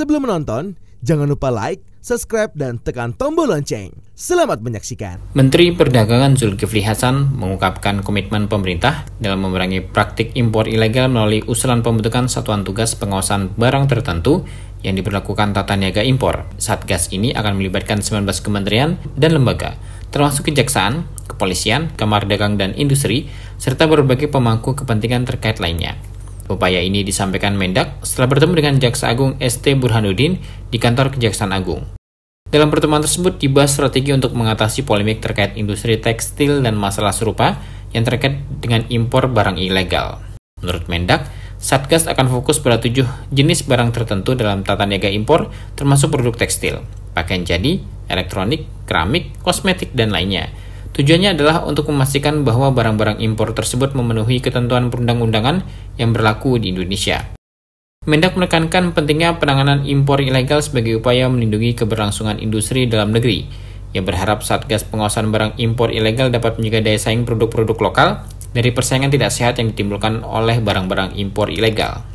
Sebelum menonton, jangan lupa like, subscribe, dan tekan tombol lonceng. Selamat menyaksikan. Menteri Perdagangan Zulkifli Hasan mengungkapkan komitmen pemerintah dalam memerangi praktik impor ilegal melalui usulan pembentukan Satuan Tugas Pengawasan Barang Tertentu yang diberlakukan tata niaga impor. Satgas ini akan melibatkan 19 kementerian dan lembaga, termasuk Kejaksaan, Kepolisian, Kamar Dagang dan Industri, serta berbagai pemangku kepentingan terkait lainnya. Upaya ini disampaikan Mendak setelah bertemu dengan Jaksa Agung ST Burhanuddin di kantor Kejaksaan Agung. Dalam pertemuan tersebut dibahas strategi untuk mengatasi polemik terkait industri tekstil dan masalah serupa yang terkait dengan impor barang ilegal. Menurut Mendak, Satgas akan fokus pada 7 jenis barang tertentu dalam tata niaga impor, termasuk produk tekstil, pakaian jadi, elektronik, keramik, kosmetik, dan lainnya. Tujuannya adalah untuk memastikan bahwa barang-barang impor tersebut memenuhi ketentuan perundang-undangan yang berlaku di Indonesia. Mendak menekankan pentingnya penanganan impor ilegal sebagai upaya melindungi keberlangsungan industri dalam negeri. Ia berharap Satgas Pengawasan Barang Impor Ilegal dapat menjaga daya saing produk-produk lokal dari persaingan tidak sehat yang ditimbulkan oleh barang-barang impor ilegal.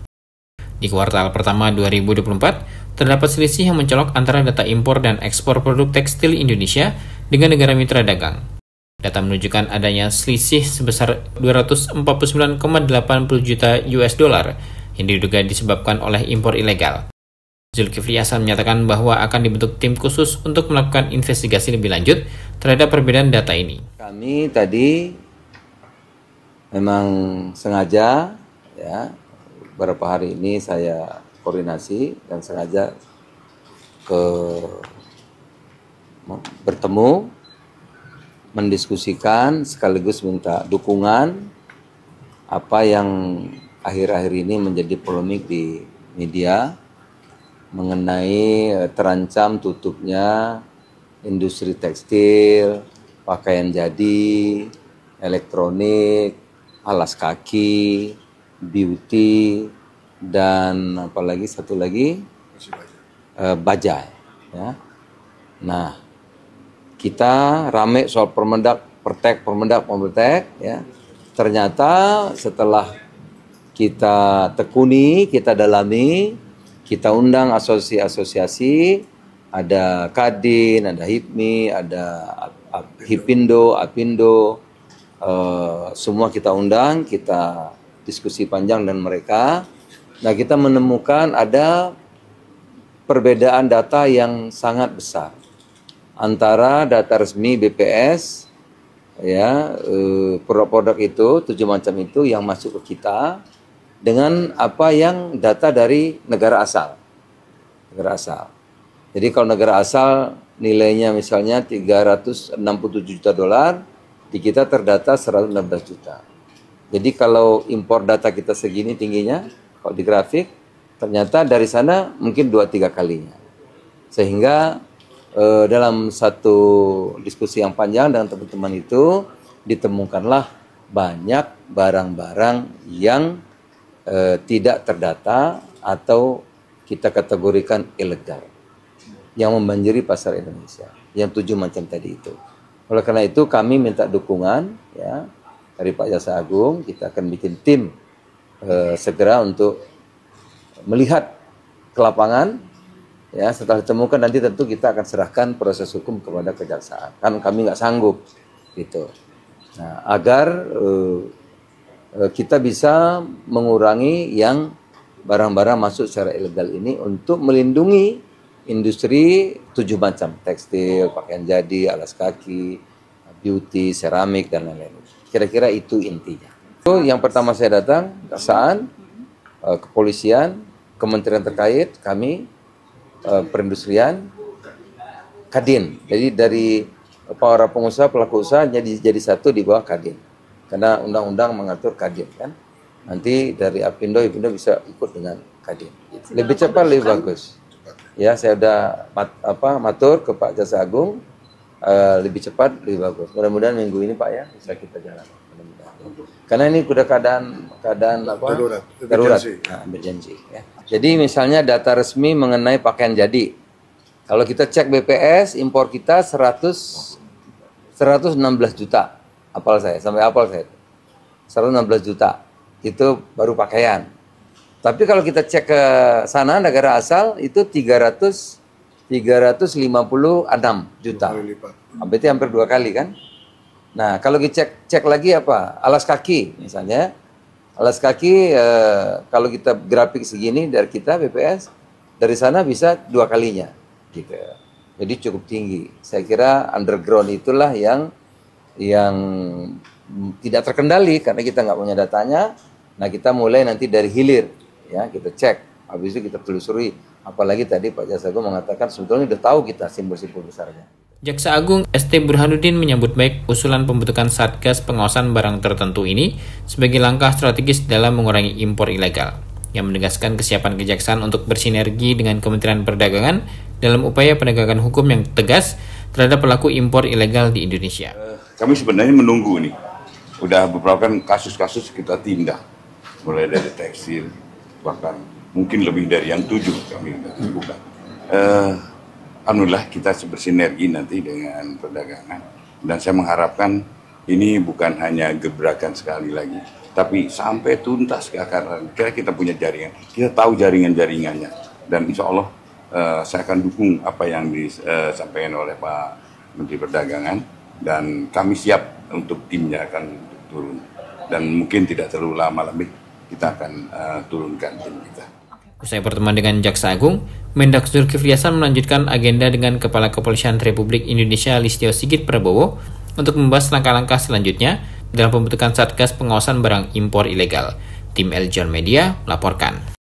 Di kuartal pertama 2024, terdapat selisih yang mencolok antara data impor dan ekspor produk tekstil Indonesia dengan negara mitra dagang. Data menunjukkan adanya selisih sebesar 249,80 juta US dollar yang diduga disebabkan oleh impor ilegal. Zulkifli Hasan menyatakan bahwa akan dibentuk tim khusus untuk melakukan investigasi lebih lanjut terhadap perbedaan data ini. Kami tadi memang sengaja beberapa hari ini saya koordinasi dan sengaja bertemu, mendiskusikan sekaligus minta dukungan apa yang akhir-akhir ini menjadi polemik di media mengenai terancam tutupnya industri tekstil, pakaian jadi, elektronik, alas kaki, beauty, dan apalagi satu lagi bajai. Ya. Nah, kita rame soal Permendak, ya. Ternyata setelah kita tekuni, kita dalami, kita undang asosiasi-asosiasi, ada Kadin, ada HIPMI, ada Hipindo, Apindo, semua kita undang, kita diskusi panjang dengan mereka. Nah, kita menemukan ada perbedaan data yang sangat besar antara data resmi BPS, ya, produk-produk itu 7 macam itu yang masuk ke kita dengan apa yang data dari negara asal. Jadi kalau negara asal nilainya misalnya 367 juta dolar, di kita terdata 116 juta. Jadi kalau impor data kita segini tingginya, kalau di grafik, ternyata dari sana mungkin 2-3 kalinya. Sehingga dalam satu diskusi yang panjang dengan teman-teman itu ditemukanlah banyak barang-barang yang tidak terdata atau kita kategorikan ilegal yang membanjiri pasar Indonesia, yang 7 macam tadi itu. Oleh karena itu kami minta dukungan, ya, dari Pak Jaksa Agung. Kita akan bikin tim segera untuk melihat ke lapangan. Ya, setelah ditemukan nanti tentu kita akan serahkan proses hukum kepada kejaksaan. Kan kami nggak sanggup, gitu. Nah, agar kita bisa mengurangi yang barang-barang masuk secara ilegal ini untuk melindungi industri 7 macam, tekstil, pakaian jadi, alas kaki, beauty, seramik, dan lain-lain. Kira-kira itu intinya. Itu yang pertama saya datang, kejaksaan, kepolisian, kementerian terkait, kami, perindustrian, Kadin. Jadi dari para pengusaha, pelaku usaha jadi satu di bawah Kadin. Karena undang-undang mengatur Kadin, kan. Nanti dari Apindo bisa ikut dengan Kadin. Lebih cepat, lebih bagus. Ya, saya udah matur ke Pak Jaksa Agung, lebih cepat, lebih bagus. Mudah-mudahan minggu ini Pak, ya, bisa kita jalan. Karena ini udah keadaan darurat, emergency. Ya. Jadi misalnya data resmi mengenai pakaian jadi, kalau kita cek BPS, impor kita 116 juta, sampai apal saya, 116 juta, itu baru pakaian. Tapi kalau kita cek ke sana negara asal itu 356 juta. Berarti hampir 2 kali kan? Nah, kalau kita cek lagi apa? Alas kaki misalnya. Alas kaki kalau kita grafik segini dari kita BPS, dari sana bisa 2 kalinya gitu. Jadi cukup tinggi. Saya kira underground itulah yang tidak terkendali karena kita nggak punya datanya. Nah, kita mulai nanti dari hilir, ya kita cek. Habis itu kita telusuri. Apalagi tadi Pak Jaksa Agung mengatakan sebetulnya udah tahu kita simbol-simbol besarnya. Jaksa Agung ST Burhanuddin menyambut baik usulan pembentukan Satgas Pengawasan Barang Tertentu ini sebagai langkah strategis dalam mengurangi impor ilegal, yang menegaskan kesiapan Kejaksaan untuk bersinergi dengan Kementerian Perdagangan dalam upaya penegakan hukum yang tegas terhadap pelaku impor ilegal di Indonesia. Kami sebenarnya menunggu nih, udah beberapa kasus-kasus kita tindak, mulai dari tekstil, bahkan mungkin lebih dari yang 7 kami buka. Alhamdulillah kita bersinergi nanti dengan perdagangan, dan saya mengharapkan ini bukan hanya gebrakan sekali lagi, tapi sampai tuntas ke akar. Kita punya jaringan, kita tahu jaringan-jaringannya, dan insya Allah saya akan dukung apa yang disampaikan oleh Pak Menteri Perdagangan, dan kami siap untuk timnya akan turun, dan mungkin tidak terlalu lama lebih kita akan turunkan tim kita. Usai pertemuan dengan Jaksa Agung, Mendak Zulkifli Hasan melanjutkan agenda dengan Kepala Kepolisian Republik Indonesia Listio Sigit Prabowo untuk membahas langkah-langkah selanjutnya dalam pembentukan Satgas Pengawasan Barang Impor Ilegal. Tim Eljon Media melaporkan.